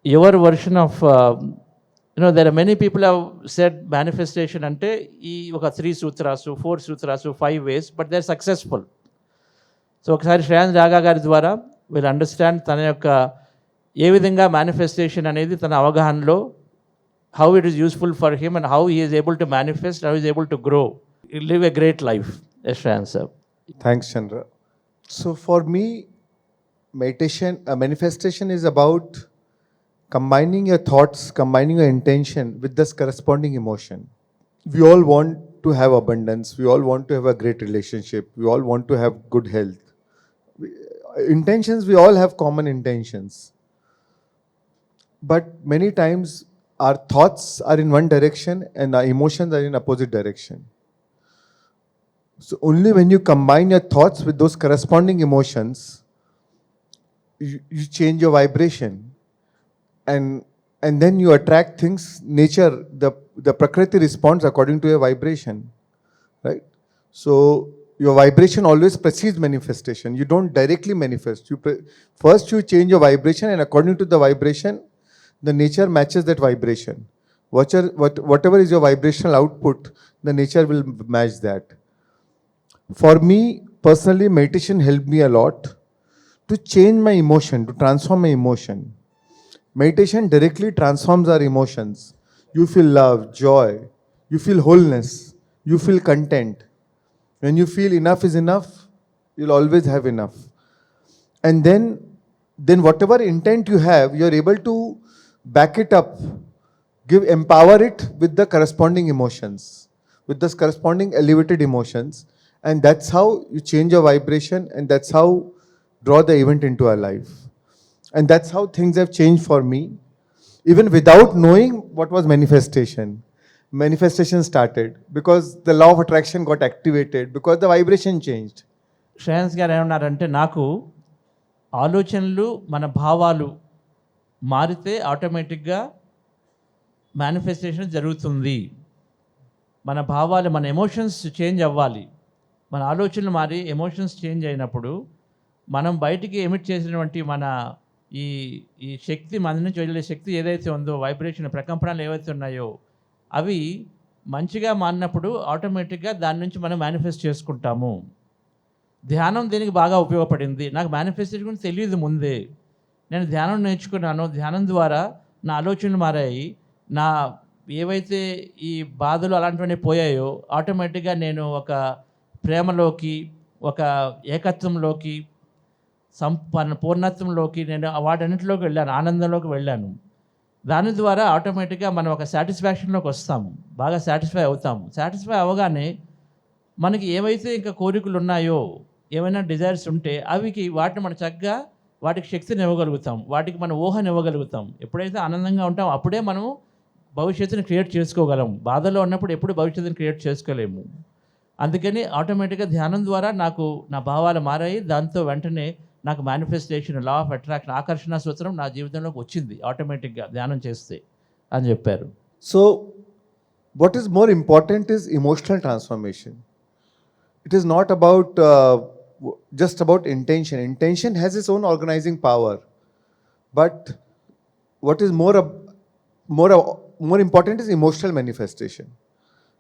your version of there are many people have said manifestation ante ee oka 3 sutras 4 sutras 5 ways, but they're successful. So ఒకసారి శ్రేయాన్స్ రాగా గారి ద్వారా వీళ్ళు understand తన యొక్క ఏ విధంగా మేనిఫెస్టేషన్ అనేది తన అవగాహనలో how it is useful for him and how he is able to manifest, how he is able to grow, live a great life. Yes, Shreyans sir. Thanks, Chandra. So for me, meditation, manifestation is about combining your thoughts, combining your intention with this corresponding emotion. We all want to have abundance. We all want to have a great relationship. We all want to have good health. Intentions, we all have common intentions. But many times our thoughts are in one direction and our emotions are in opposite direction. So only when you combine your thoughts with those corresponding emotions, you change your vibration. And then you attract things, nature, the Prakriti responds according to your vibration, right? So your vibration always precedes manifestation. You don't directly manifest. First you change your vibration, and according to the vibration, the nature matches that vibration. Whatever is your vibrational output, the nature will match that. For me, personally, meditation helped me a lot to change my emotion, to transform my emotion. Meditation directly transforms our emotions. You feel love, joy, you feel wholeness, you feel content. When you feel enough is enough, you'll always have enough. And then whatever intent you have, you're able to back it up, empower it with the corresponding emotions, with the corresponding elevated emotions. And that's how you change your vibration, and that's how draw the event into our life. And that's how things have changed for me. Even without knowing what was manifestation, manifestation started because the law of attraction got activated, because the vibration changed. Shreyans గారు ఏమన్నారంటే, నాకు ఆలోచనలు మన భావాలు మారితే ఆటోమేటిక్గా manifestation జరుగుతుంది. మన భావాలు, మన ఎమోషన్స్ చేంజ్ అవ్వాలి. మన ఆలోచనలు మారి ఎమోషన్స్ చేంజ్ అయినప్పుడు మనం బయటికి ఎమిట్ చేసినటువంటి మన ఈ శక్తి, మన నుంచి వెళ్ళే శక్తి ఏదైతే ఉందో, వైబ్రేషన్, ప్రకంపనలు ఏవైతే ఉన్నాయో అవి మంచిగా మారినప్పుడు ఆటోమేటిక్గా దాని నుంచి మనం మేనిఫెస్ట్ చేసుకుంటాము. ధ్యానం దీనికి బాగా ఉపయోగపడింది. నాకు మేనిఫెస్టేషన్ గురించి తెలియదు ముందే. నేను ధ్యానం నేర్చుకున్నాను. ధ్యానం ద్వారా నా ఆలోచనలు మారాయి. నా ఏవైతే ఈ బాధలు అలాంటివన్నీ పోయాయో ఆటోమేటిక్గా నేను ఒక ప్రేమలోకి, ఒక ఏకత్వంలోకి, పూర్ణత్వంలోకి, నేను వాటన్నింటిలోకి వెళ్ళాను, ఆనందంలోకి వెళ్ళాను. దాని ద్వారా ఆటోమేటిక్గా మనం ఒక సాటిస్ఫాక్షన్లోకి వస్తాము, బాగా సాటిస్ఫై అవుతాము. సాటిస్ఫై అవ్వగానే మనకి ఏవైతే ఇంకా కోరికలు ఉన్నాయో, ఏమైనా డిజైర్స్ ఉంటే వాటిని మనం చక్కగా వాటికి శక్తిని ఇవ్వగలుగుతాం, వాటికి మనం ఊహని ఇవ్వగలుగుతాం. ఎప్పుడైతే ఆనందంగా ఉంటామో అప్పుడే మనం భవిష్యత్తుని క్రియేట్ చేసుకోగలం. బాధలో ఉన్నప్పుడు ఎప్పుడు భవిష్యత్తుని క్రియేట్ చేసుకోలేము. అందుకని ఆటోమేటిక్గా ధ్యానం ద్వారా నాకు నా భావాలు మారాయి. దాంతో వెంటనే నాకు మేనిఫెస్టేషన్, లా ఆఫ్ అట్రాక్షన్, ఆకర్షణ సూత్రం నా జీవితంలోకి వచ్చింది ఆటోమేటిక్గా ధ్యానం చేస్తే అని చెప్పారు. So what is more important is emotional transformation. It is not about just about intention. Intention has its own organizing power, but what is more important is emotional manifestation.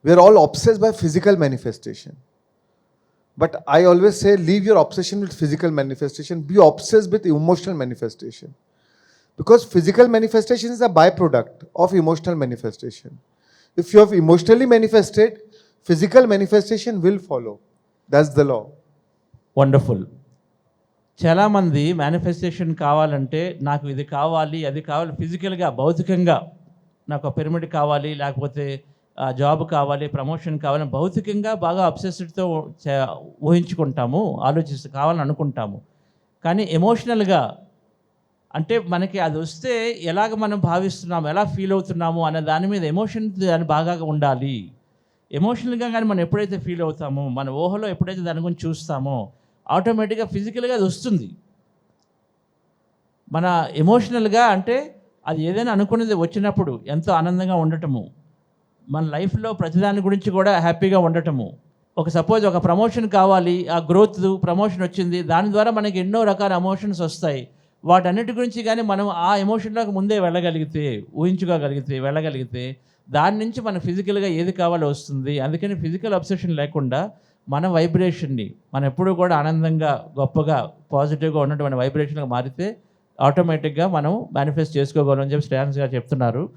We are all obsessed by physical manifestation, but I always say leave your obsession with physical manifestation, be obsessed with emotional manifestation, because physical manifestation is a byproduct of emotional manifestation. If you have emotionally manifested, physical manifestation will follow. That's the law. Wonderful. చాలామంది manifestation కావాలంటే నాకు ఇది కావాలి, అది కావాలి, ఫిజికల్గా, భౌతికంగా నాకు పిరమిడ్ కావాలి, లేకపోతే జాబ్ కావాలి, ప్రమోషన్ కావాలి, భౌతికంగా బాగా అబ్సెస్డ్తో ఊహించుకుంటాము, కావాలని అనుకుంటాము. కానీ ఎమోషనల్గా అంటే మనకి అది వస్తే ఎలాగ మనం భావిస్తున్నాము, ఎలా ఫీల్ అవుతున్నాము అనే దాని మీద ఎమోషన్ దాని బాగా ఉండాలి. ఎమోషనల్గా కానీ మనం ఎప్పుడైతే ఫీల్ అవుతామో, మన ఊహలో ఎప్పుడైతే దాని గురించి చూస్తామో ఆటోమేటిక్గా ఫిజికల్గా అది వస్తుంది. మన ఎమోషనల్గా అంటే అది ఏదైనా అనుకునేది వచ్చినప్పుడు ఎంతో ఆనందంగా ఉండటము, మన లైఫ్లో ప్రతిదాని గురించి కూడా హ్యాపీగా ఉండటము. సపోజ్ ఒక ప్రమోషన్ కావాలి, ఆ గ్రోత్, ప్రమోషన్ వచ్చింది, దాని ద్వారా మనకి ఎన్నో రకాల ఎమోషన్స్ వస్తాయి. వాటన్నిటి గురించి కానీ మనం ఆ ఎమోషన్లోకి ముందే వెళ్ళగలిగితే దాని నుంచి మన ఫిజికల్గా ఏది కావాలో వస్తుంది. అందుకని ఫిజికల్ అబ్సెషన్ లేకుండా మన వైబ్రేషన్ని మనం ఎప్పుడూ కూడా ఆనందంగా, గొప్పగా, పాజిటివ్గా ఉన్నటువంటి వైబ్రేషన్గా మారితే ఆటోమేటిక్గా మనం మేనిఫెస్ట్ చేసుకోగలం అని చెప్పి శ్రేయాన్స్ గారు చెప్తున్నారు.